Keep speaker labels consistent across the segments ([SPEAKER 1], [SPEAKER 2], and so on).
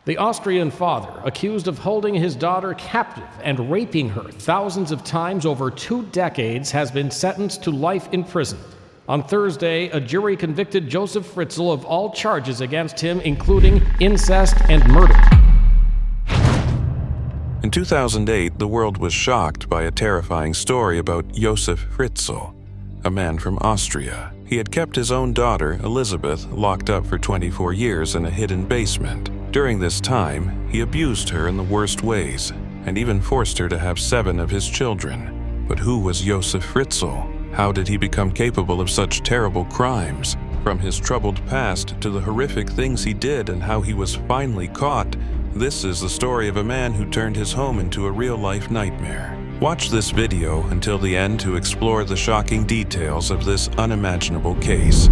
[SPEAKER 1] The Austrian father, accused of holding his daughter captive and raping her thousands of times over 2 decades, has been sentenced to life in prison. On Thursday, a jury convicted Josef Fritzl of all charges against him, including incest and murder.
[SPEAKER 2] In 2008, the world was shocked by a terrifying story about Josef Fritzl, a man from Austria. He had kept his own daughter, Elizabeth, locked up for 24 years in a hidden basement. During this time, he abused her in the worst ways, and even forced her to have 7 of his children. But who was Josef Fritzl? How did he become capable of such terrible crimes? From his troubled past to the horrific things he did and how he was finally caught, this is the story of a man who turned his home into a real-life nightmare. Watch this video until the end to explore the shocking details of this unimaginable case.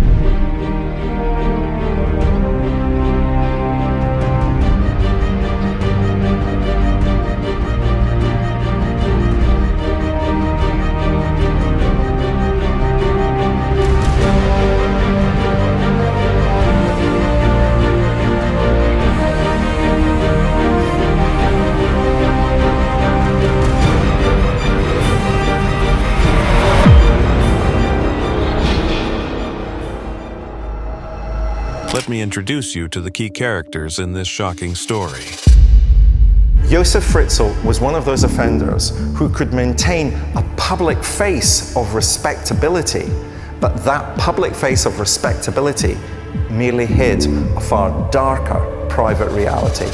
[SPEAKER 2] Let me introduce you to the key characters in this shocking story.
[SPEAKER 3] Josef Fritzl was one of those offenders who could maintain a public face of respectability, but that public face of respectability merely hid a far darker private reality.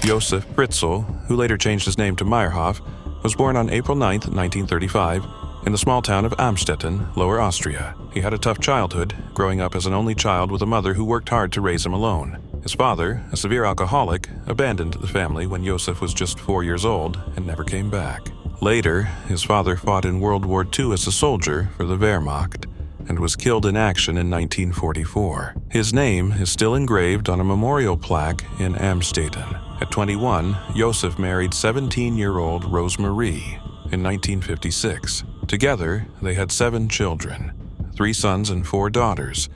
[SPEAKER 2] Josef Fritzl, who later changed his name to Meyerhoff, was born on April 9, 1935, in the small town of Amstetten, Lower Austria. He had a tough childhood, growing up as an only child with a mother who worked hard to raise him alone. His father, a severe alcoholic, abandoned the family when Josef was just 4 years old and never came back. Later, his father fought in World War II as a soldier for the Wehrmacht and was killed in action in 1944. His name is still engraved on a memorial plaque in Amstetten. At 21, Josef married 17-year-old Rosemarie in 1956. Together, they had 7 children, 3 sons and 4 daughters,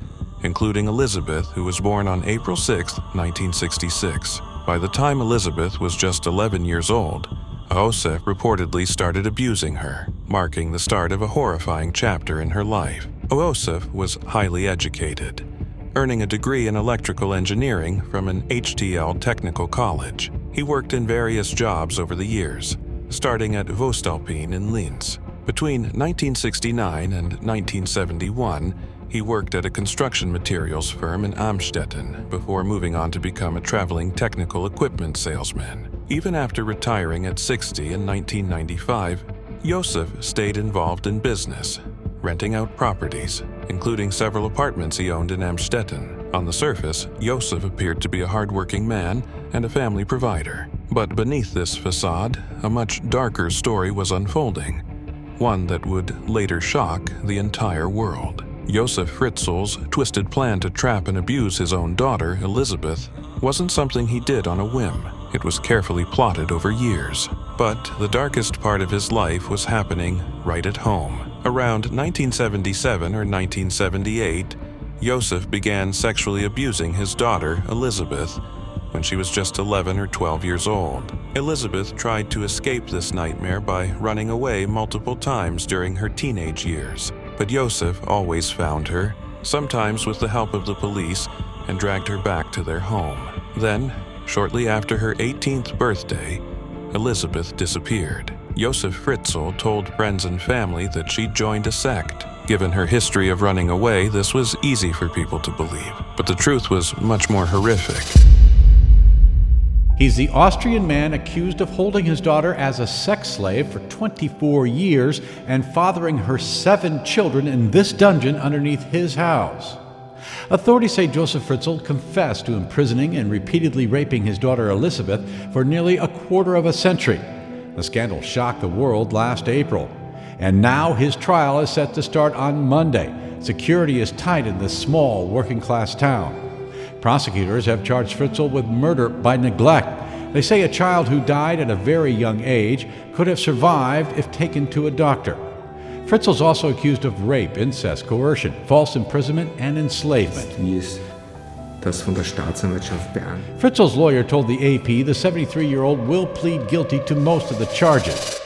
[SPEAKER 2] including Elizabeth, who was born on April 6, 1966. By the time Elizabeth was just 11 years old, Josef reportedly started abusing her, marking the start of a horrifying chapter in her life. Josef was highly educated, earning a degree in electrical engineering from an HTL technical college. He worked in various jobs over the years, starting at Voestalpine in Linz. Between 1969 and 1971, he worked at a construction materials firm in Amstetten before moving on to become a traveling technical equipment salesman. Even after retiring at 60 in 1995, Josef stayed involved in business, renting out properties, including several apartments he owned in Amstetten. On the surface, Josef appeared to be a hardworking man and a family provider. But beneath this facade, a much darker story was unfolding, one that would later shock the entire world. Josef Fritzl's twisted plan to trap and abuse his own daughter, Elizabeth, wasn't something he did on a whim. It was carefully plotted over years. But the darkest part of his life was happening right at home. Around 1977 or 1978, Josef began sexually abusing his daughter, Elizabeth, when she was just 11 or 12 years old. Elizabeth tried to escape this nightmare by running away multiple times during her teenage years. But Josef always found her, sometimes with the help of the police, and dragged her back to their home. Then, shortly after her 18th birthday, Elizabeth disappeared. Josef Fritzl told friends and family that she joined a sect. Given her history of running away, this was easy for people to believe. But the truth was much more horrific.
[SPEAKER 4] He's the Austrian man accused of holding his daughter as a sex slave for 24 years and fathering her 7 children in this dungeon underneath his house. Authorities say Josef Fritzl confessed to imprisoning and repeatedly raping his daughter Elizabeth for nearly a quarter of a century. The scandal shocked the world last April. And now his trial is set to start on Monday. Security is tight in this small working-class town. Prosecutors have charged Fritzl with murder by neglect. They say a child who died at a very young age could have survived if taken to a doctor. Fritzl's also accused of rape, incest, coercion, false imprisonment, and enslavement.
[SPEAKER 5] Yes. das von der Staatsanwaltschaft beantragt.
[SPEAKER 4] Fritzl's lawyer told the AP the 73-year-old will plead guilty to most of the charges.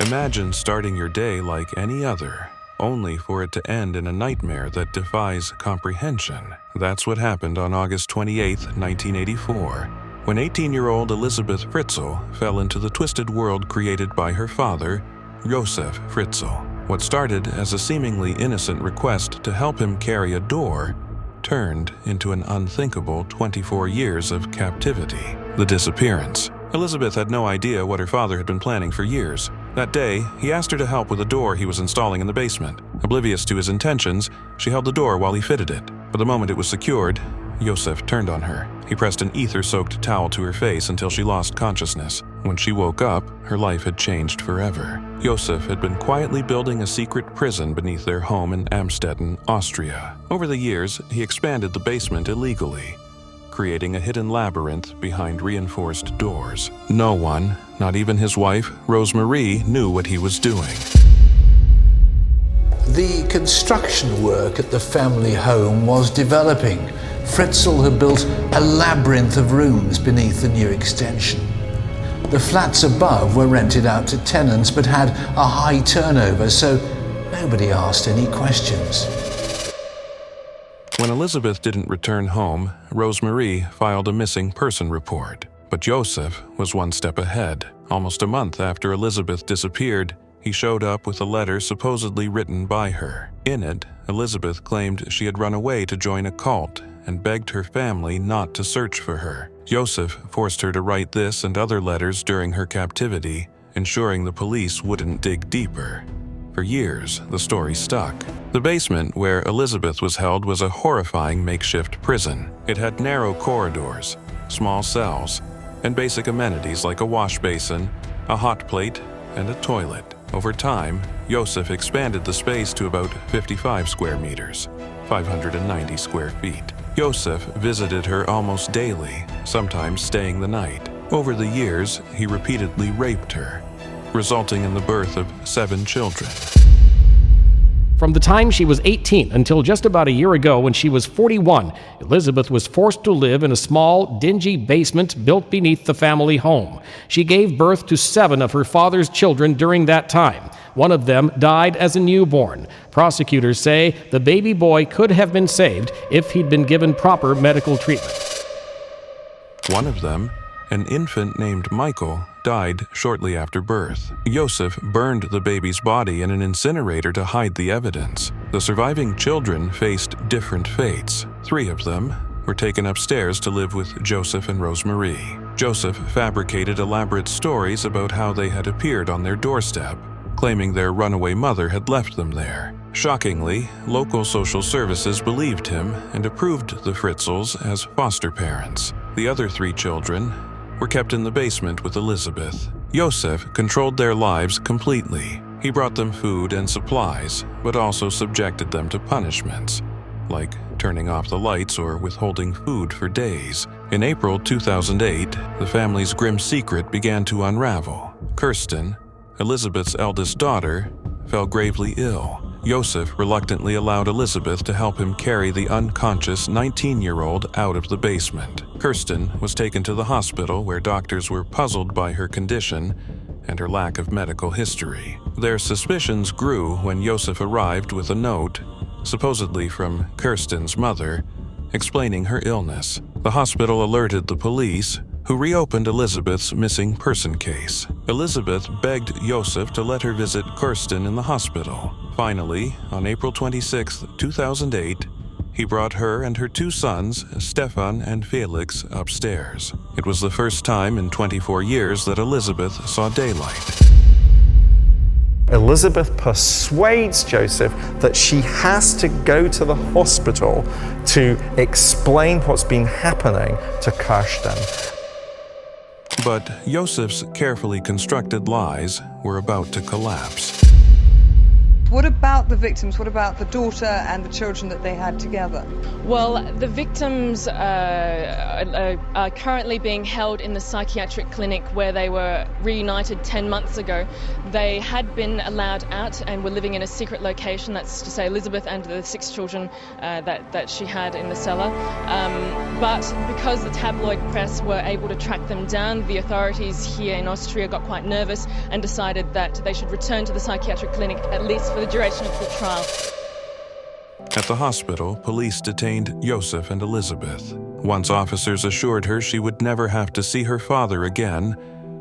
[SPEAKER 2] Imagine starting your day like any other, only for it to end in a nightmare that defies comprehension. That's what happened on August 28, 1984, when 18-year-old Elizabeth Fritzl fell into the twisted world created by her father, Josef Fritzl. What started as a seemingly innocent request to help him carry a door turned into an unthinkable 24 years of captivity. The disappearance. Elizabeth had no idea what her father had been planning for years. That day, he asked her to help with a door he was installing in the basement. Oblivious to his intentions, she held the door while he fitted it. But the moment it was secured, Josef turned on her. He pressed an ether-soaked towel to her face until she lost consciousness. When she woke up, her life had changed forever. Josef had been quietly building a secret prison beneath their home in Amstetten, Austria. Over the years, he expanded the basement illegally, creating a hidden labyrinth behind reinforced doors. No one, not even his wife, Rosemarie, knew what he was doing.
[SPEAKER 6] The construction work at the family home was developing. Fritzl had built a labyrinth of rooms beneath the new extension. The flats above were rented out to tenants but had a high turnover, so nobody asked any questions.
[SPEAKER 2] When Elizabeth didn't return home, Rosemarie filed a missing person report. But Josef was one step ahead. Almost a month after Elizabeth disappeared, he showed up with a letter supposedly written by her. In it, Elizabeth claimed she had run away to join a cult and begged her family not to search for her. Josef forced her to write this and other letters during her captivity, ensuring the police wouldn't dig deeper. For years, the story stuck. The basement where Elizabeth was held was a horrifying makeshift prison. It had narrow corridors, small cells, and basic amenities like a wash basin, a hot plate, and a toilet. Over time, Josef expanded the space to about 55 square meters, 590 square feet. Josef visited her almost daily, sometimes staying the night. Over the years, he repeatedly raped her, resulting in the birth of 7 children.
[SPEAKER 1] From the time she was 18 until just about a year ago when she was 41, Elizabeth was forced to live in a small, dingy basement built beneath the family home. She gave birth to 7 of her father's children during that time. One of them died as a newborn. Prosecutors say the baby boy could have been saved if he'd been given proper medical treatment.
[SPEAKER 2] One of them, an infant named Michael, died shortly after birth. Josef burned the baby's body in an incinerator to hide the evidence. The surviving children faced different fates. 3 of them were taken upstairs to live with Josef and Rosemarie. Josef fabricated elaborate stories about how they had appeared on their doorstep, claiming their runaway mother had left them there. Shockingly, local social services believed him and approved the Fritzls as foster parents. The other 3 children were kept in the basement with Elizabeth. Josef controlled their lives completely. He brought them food and supplies, but also subjected them to punishments, like turning off the lights or withholding food for days. In April 2008, the family's grim secret began to unravel. Kirsten, Elizabeth's eldest daughter, fell gravely ill. Josef reluctantly allowed Elizabeth to help him carry the unconscious 19-year-old out of the basement. Kirsten was taken to the hospital where doctors were puzzled by her condition and her lack of medical history. Their suspicions grew when Josef arrived with a note, supposedly from Kirsten's mother, explaining her illness. The hospital alerted the police, who reopened Elizabeth's missing person case. Elizabeth begged Josef to let her visit Kirsten in the hospital. Finally, on April 26, 2008, he brought her and her 2 sons, Stefan and Felix, upstairs. It was the first time in 24 years that Elizabeth saw daylight.
[SPEAKER 3] Elizabeth persuades Joseph that she has to go to the hospital to explain what's been happening to Kirsten.
[SPEAKER 2] But Josef's carefully constructed lies were about to collapse.
[SPEAKER 7] What about the victims? What about the daughter and the children that they had together?
[SPEAKER 8] Well, the victims are currently being held in the psychiatric clinic where they were reunited 10 months ago. They had been allowed out and were living in a secret location, that's to say Elizabeth and the 6 children that she had in the cellar. But because the tabloid press were able to track them down, the authorities here in Austria got quite nervous and decided that they should return to the psychiatric clinic at least for the duration of the trial.
[SPEAKER 2] At the hospital, police detained Josef and Elizabeth. Once officers assured her she would never have to see her father again,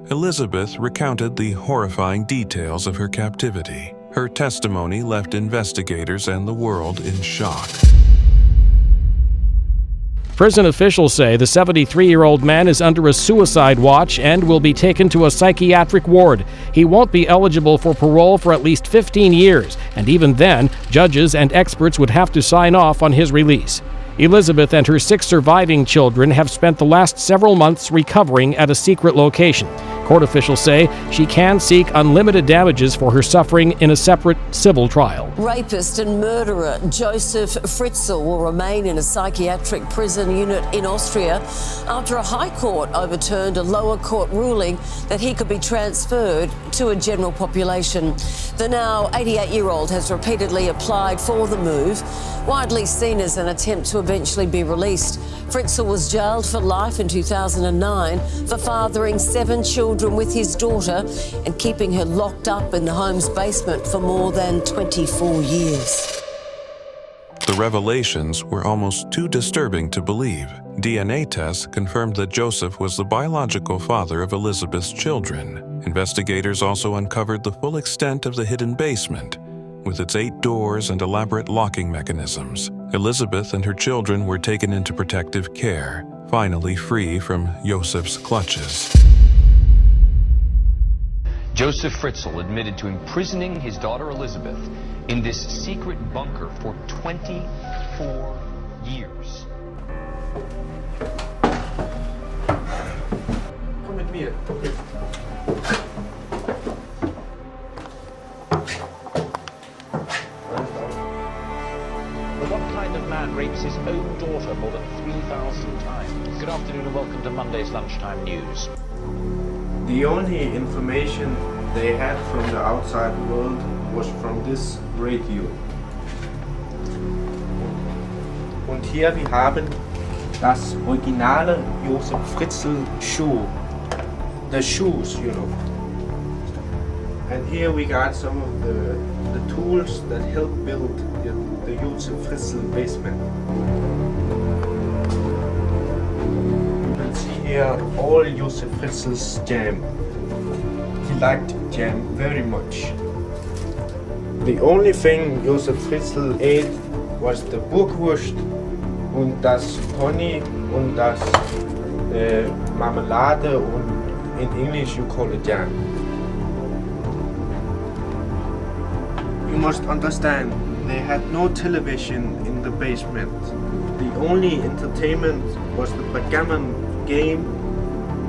[SPEAKER 2] Elizabeth recounted the horrifying details of her captivity. Her testimony left investigators and the world in shock.
[SPEAKER 1] Prison officials say the 73-year-old man is under a suicide watch and will be taken to a psychiatric ward. He won't be eligible for parole for at least 15 years, and even then, judges and experts would have to sign off on his release. Elizabeth and her 6 surviving children have spent the last several months recovering at a secret location. Court officials say she can seek unlimited damages for her suffering in a separate civil trial.
[SPEAKER 9] Rapist and murderer Josef Fritzl will remain in a psychiatric prison unit in Austria after a high court overturned a lower court ruling that he could be transferred to a general population. The now 88-year-old has repeatedly applied for the move, widely seen as an attempt to eventually be released. Fritzl was jailed for life in 2009 for fathering 7 children with his daughter and keeping her locked up in the home's basement for more than 24 years.
[SPEAKER 2] The revelations were almost too disturbing to believe. DNA tests confirmed that Josef was the biological father of Elizabeth's children. Investigators also uncovered the full extent of the hidden basement, with its 8 doors and elaborate locking mechanisms. Elizabeth and her children were taken into protective care, finally free from Josef's clutches.
[SPEAKER 10] Josef Fritzl admitted to imprisoning his daughter Elizabeth in this secret bunker for 24 years.
[SPEAKER 5] Komm mit mir.
[SPEAKER 11] What kind of man rapes his own daughter more than 3,000 times? Good afternoon and welcome to Monday's Lunchtime News.
[SPEAKER 12] The only information they had from the outside world was from this radio. Und hier wir haben das originale Josef Fritzl shoe. The shoes, you know. And here we got some of the tools that helped build the Josef Fritzl basement. You can see here all Josef Fritzl's jam. He liked jam very much. The only thing Josef Fritzl ate was the Burgwurst und das Honey und das Marmelade und in English you call it jam. You must understand, they had no television in the basement. The only entertainment was the backgammon game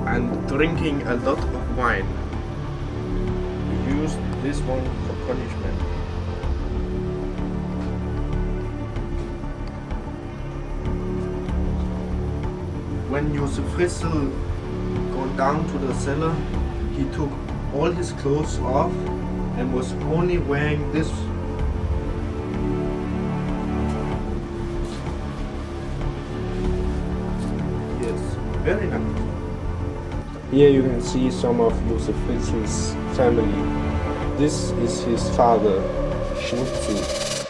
[SPEAKER 12] and drinking a lot of wine. We used this one for punishment. When Josef Fritzl go down to the cellar, he took all his clothes off and was only wearing this. Yes, very nice. Here you can see some of Josef Fritzl's family. This is his father, Fritzl.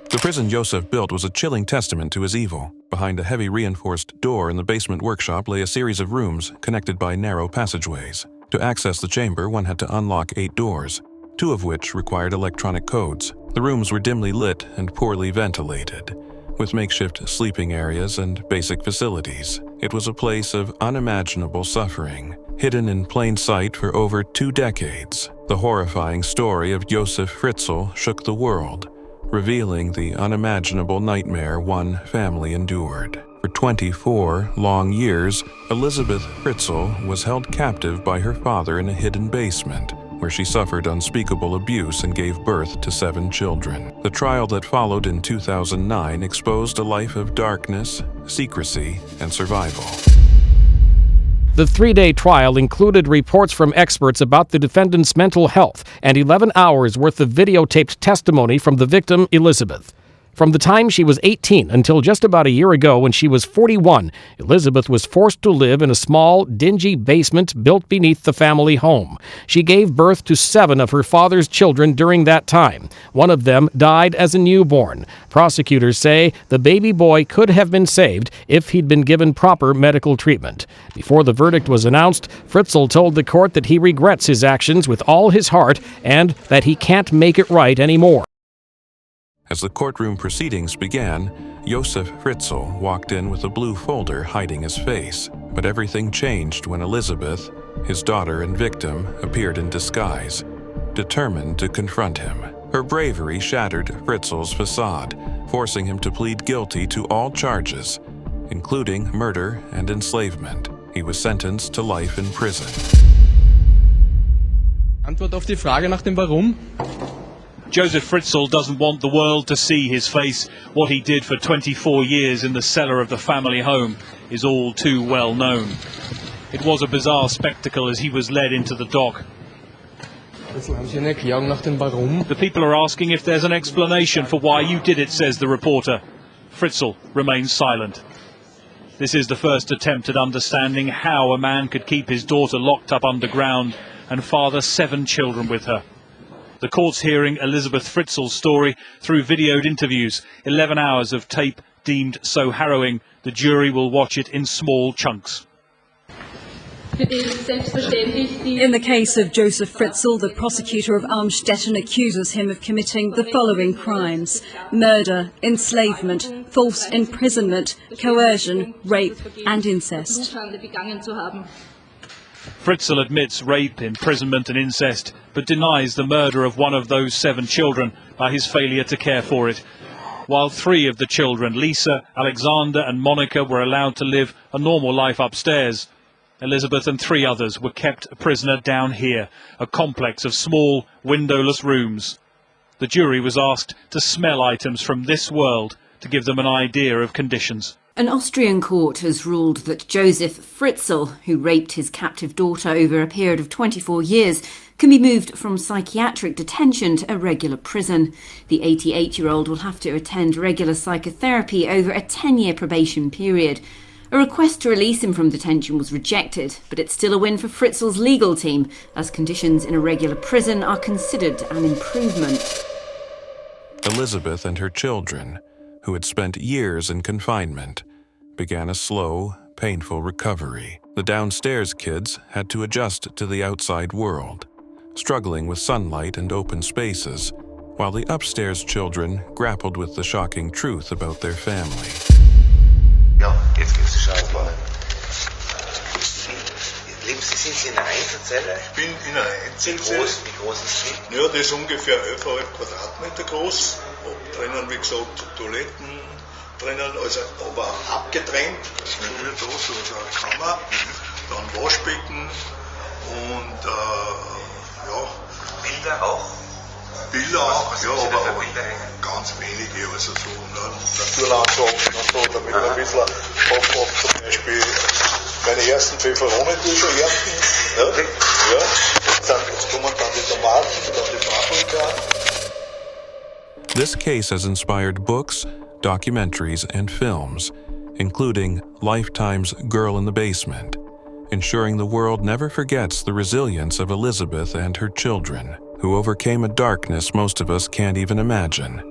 [SPEAKER 2] The prison Josef built was a chilling testament to his evil. Behind a heavy reinforced door in the basement workshop lay a series of rooms connected by narrow passageways. To access the chamber, one had to unlock 8 doors, 2 of which required electronic codes. The rooms were dimly lit and poorly ventilated, with makeshift sleeping areas and basic facilities. It was a place of unimaginable suffering, hidden in plain sight for over 2 decades. The horrifying story of Josef Fritzl shook the world, revealing the unimaginable nightmare one family endured. For 24 long years, Elizabeth Fritzl was held captive by her father in a hidden basement, where she suffered unspeakable abuse and gave birth to 7 children. The trial that followed in 2009 exposed a life of darkness, secrecy, and survival.
[SPEAKER 1] The 3-day trial included reports from experts about the defendant's mental health and 11 hours worth of videotaped testimony from the victim, Elizabeth. From the time she was 18 until just about a year ago when she was 41, Elizabeth was forced to live in a small, dingy basement built beneath the family home. She gave birth to 7 of her father's children during that time. One of them died as a newborn. Prosecutors say the baby boy could have been saved if he'd been given proper medical treatment. Before the verdict was announced, Fritzl told the court that he regrets his actions with all his heart and that he can't make it right anymore.
[SPEAKER 2] As the courtroom proceedings began, Josef Fritzl walked in with a blue folder hiding his face. But everything changed when Elizabeth, his daughter and victim, appeared in disguise, determined to confront him. Her bravery shattered Fritzl's facade, forcing him to plead guilty to all charges, including murder and enslavement. He was sentenced to life in prison.
[SPEAKER 13] Antwort auf die Frage nach dem Warum?
[SPEAKER 11] Josef Fritzl doesn't want the world to see his face. What he did for 24 years in the cellar of the family home is all too well known. It was a bizarre spectacle as he was led into the dock. The people are asking if there's an explanation for why you did it, says the reporter. Fritzl remains silent. This is the first attempt at understanding how a man could keep his daughter locked up underground and father 7 children with her. The court's hearing Elizabeth Fritzl's story through videoed interviews, 11 hours of tape deemed so harrowing, the jury will watch it in small chunks.
[SPEAKER 14] In the case of Josef Fritzl, the prosecutor of Amstetten accuses him of committing the following crimes: murder, enslavement, false imprisonment, coercion, rape and incest.
[SPEAKER 11] Fritzl admits rape, imprisonment and incest, but denies the murder of one of those 7 children by his failure to care for it. While 3 of the children, Lisa, Alexander and Monica, were allowed to live a normal life upstairs, Elizabeth and 3 others were kept a prisoner down here, a complex of small, windowless rooms. The jury was asked to smell items from this world to give them an idea of conditions.
[SPEAKER 15] An Austrian court has ruled that Josef Fritzl, who raped his captive daughter over a period of 24 years, can be moved from psychiatric detention to a regular prison. The 88-year-old will have to attend regular psychotherapy over a 10-year probation period. A request to release him from detention was rejected, but it's still a win for Fritzl's legal team, as conditions in a regular prison are considered an improvement.
[SPEAKER 2] Elizabeth and her children, who had spent years in confinement, began a slow, painful recovery. The downstairs kids had to adjust to the outside world, struggling with sunlight and open spaces, while the upstairs children grappled with the shocking truth about their family.
[SPEAKER 16] Ja, jetzt geht's die Scheißbahn. Sind Sie in einer Einzelzelle?
[SPEAKER 17] Ich bin in einer Einzelzelle.
[SPEAKER 16] Wie groß ist sie?
[SPEAKER 17] Ja, das ist ungefähr 11,5 Quadratmeter groß. Drinnen, wie gesagt, Toiletten drinnen, also aber abgetrennt. Das ist wieder da, so eine Kammer, dann Waschbecken und ja.
[SPEAKER 16] Bilder auch?
[SPEAKER 17] Bilder auch,
[SPEAKER 16] was
[SPEAKER 17] ja,
[SPEAKER 16] aber
[SPEAKER 17] ganz wenige, also so Naturlandschaften und so, damit man ein bisschen aufmacht, zum Beispiel meine ersten Pfefferonen schon ernten. Ja. Jetzt kommen dann die Tomaten, dann die Paprika.
[SPEAKER 2] This case has inspired books, documentaries, and films, including Lifetime's Girl in the Basement, ensuring the world never forgets the resilience of Elizabeth and her children, who overcame a darkness most of us can't even imagine.